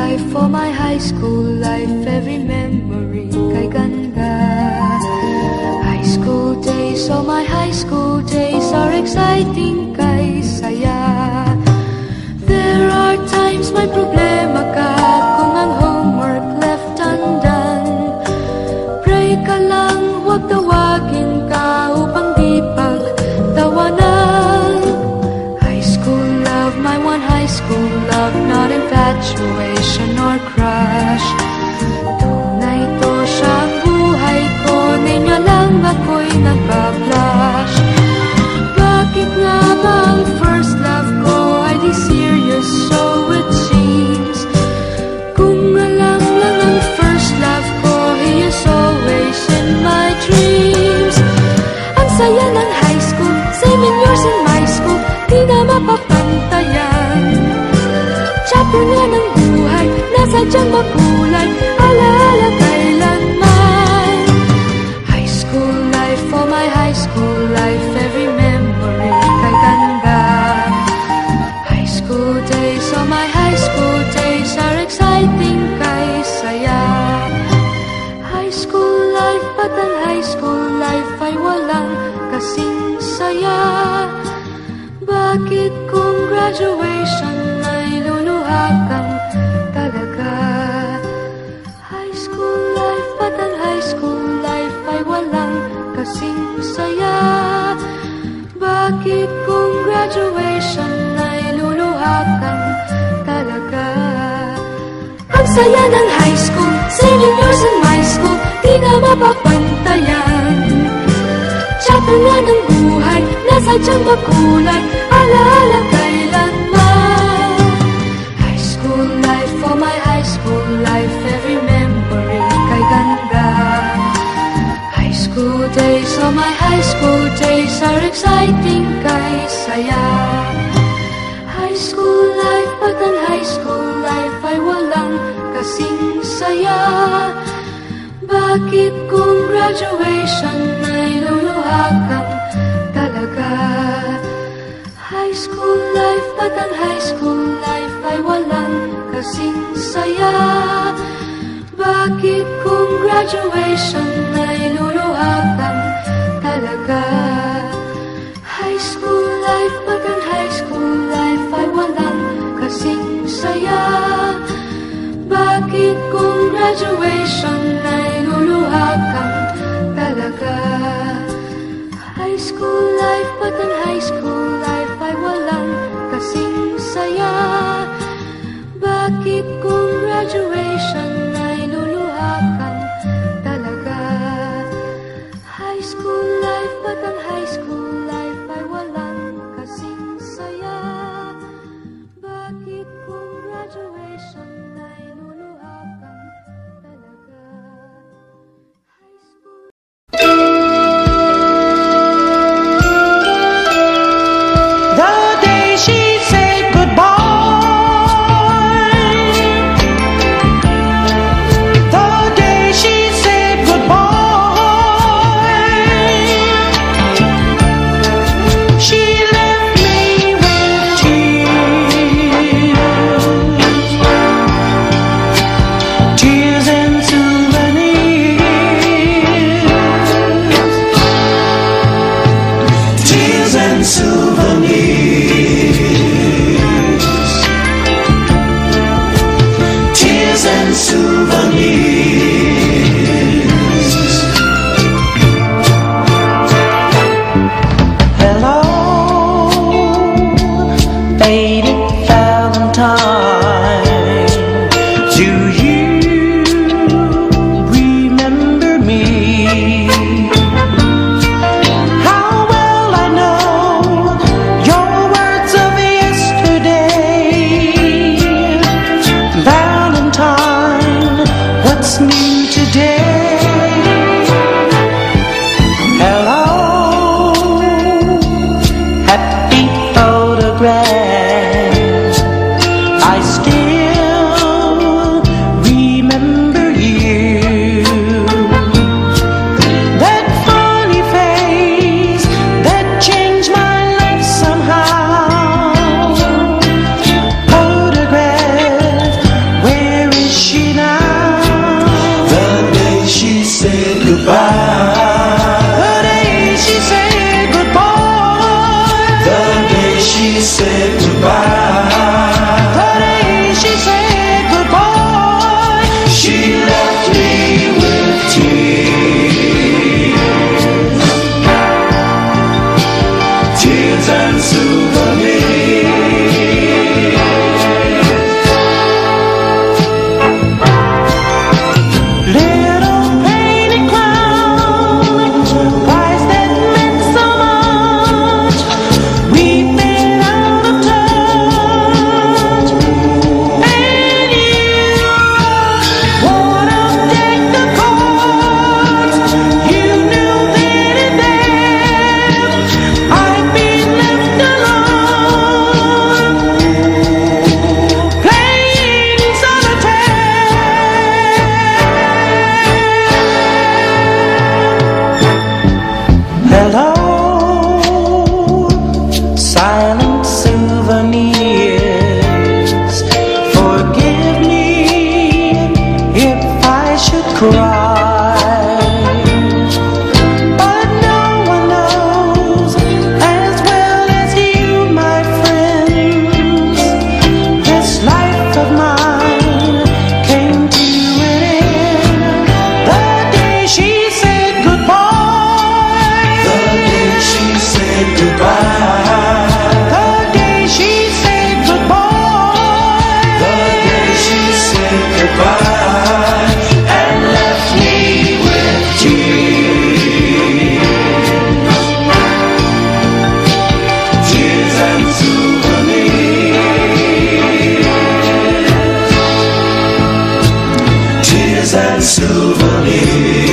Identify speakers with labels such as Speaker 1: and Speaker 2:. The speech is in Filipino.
Speaker 1: life, for my high school life, every memory kay ganda. High school days, oh my high school days are exciting kay saya. There are times may problema ka kung ang homework left undone. Pray ka lang, huwag tawagin ka upang di pagtawanan. High school love, my one high school love, not infatuation or crush. Tunay to siyang buhay ko, niya lang ako'y nagbablush. Bakit nga ba ang first love ko ay di serious, so it seems? Kung alam lang ang first love ko, he is always in my dreams. Ang saya ng high school, 7 years in my school, di na mapapantayan. Chapter nga ng buhay, nasadyang makulay, alaala kailanman. High school life, for my high school life, every memory kay ganda. High school days, oh my high school days are exciting kay saya. High school life, but ang high school life ay walang kasing saya. Bakit kung graduation ay luluha kang talaga? High school life, but ang high school life ay walang kasing saya. Bakit kung graduation ay luluha kang talaga? Ang saya ng high school, 7 years in my school, di na mapapantayan. Chapter nga ng buhay, nasadyang makulay, alaala kailanman. High school life, for my high school life, every memory kay ganda. High school days, oh my high school days are exciting kay saya. High school life, but ang high school life ay walang kasing saya. Bakit kung graduation ay luluha kang talaga? High school life, but ang high school life ay walang kasing saya. Bakit kung graduation ay luluha kang talaga? High school life, but ang high school life ay walang kasing saya. Bakit kung graduation ay luluha kang talaga? High school life, but ang high school life ay walang kasing saya. Bakit kung graduation ay luluha kang talaga? High school life, but ang high school life ay walang kasing saya. Bakit kung graduation ay luluha kang talaga? High school.
Speaker 2: The day she said goodbye, the day she said goodbye, she left me with tears. cry. But no one knows as well as you, my friends, this life of mine came to an end the day she said goodbye.
Speaker 3: The day she said goodbye.
Speaker 2: The day she said goodbye.
Speaker 3: The day she said goodbye and left me with tears, tears and souvenirs, tears and souvenirs.